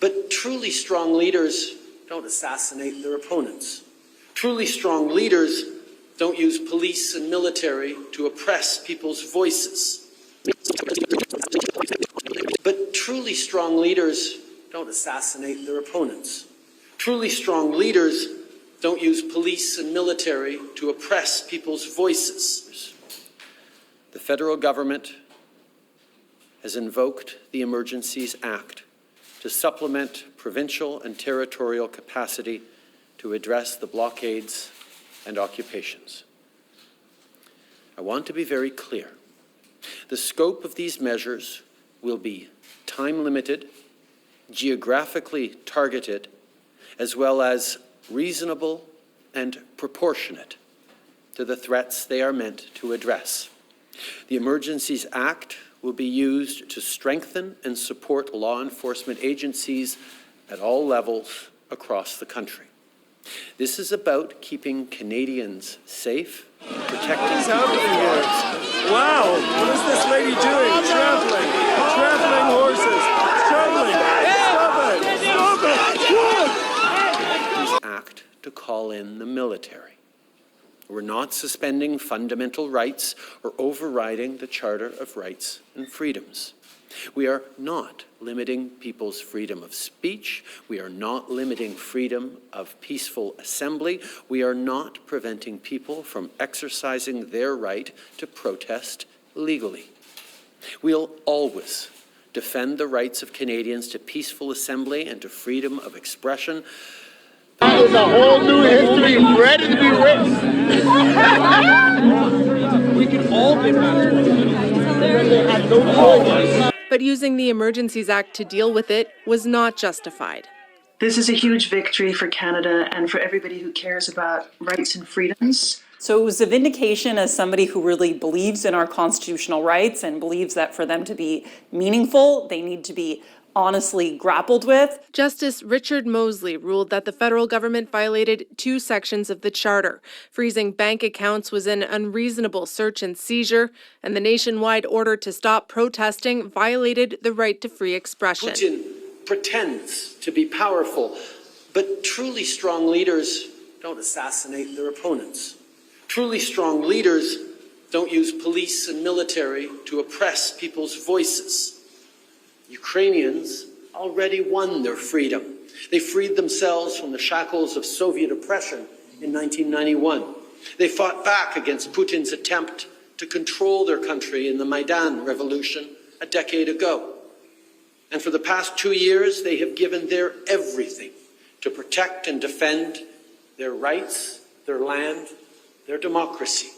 But truly strong leaders don't assassinate their opponents. Truly strong leaders don't use police and military to oppress people's voices. But truly strong leaders don't assassinate their opponents. Truly strong leaders don't use police and military to oppress people's voices. The federal government has invoked the Emergencies Act to supplement provincial and territorial capacity to address the blockades and occupations. I want to be very clear. The scope of these measures will be time-limited, geographically targeted, as well as reasonable and proportionate to the threats they are meant to address. The Emergencies Act will be used to strengthen and support law enforcement agencies at all levels across the country. This is about keeping Canadians safe, protecting What's happening here? Wow, what is this lady doing? Trampling horses, Stop it! Act to call in the military. We're not suspending fundamental rights or overriding the Charter of Rights and Freedoms. We are not limiting people's freedom of speech. We are not limiting freedom of peaceful assembly. We are not preventing people from exercising their right to protest legally. We'll always defend the rights of Canadians to peaceful assembly and to freedom of expression. That is a whole new history ready to be written. We can all get back. But using the Emergencies Act to deal with it was not justified. This is a huge victory for Canada and for everybody who cares about rights and freedoms. So it was a vindication as somebody who really believes in our constitutional rights and believes that for them to be meaningful, they need to be honestly grappled with. Justice Richard Mosley ruled that the federal government violated 2 sections of the Charter. Freezing bank accounts was an unreasonable search and seizure, and the nationwide order to stop protesting violated the right to free expression. Putin pretends to be powerful, but truly strong leaders don't assassinate their opponents. Truly strong leaders don't use police and military to oppress people's voices. Ukrainians already won their freedom. They freed themselves from the shackles of Soviet oppression in 1991. They fought back against Putin's attempt to control their country in the Maidan revolution a decade ago. And for the past 2 years, they have given their everything to protect and defend their rights, their land, their democracy.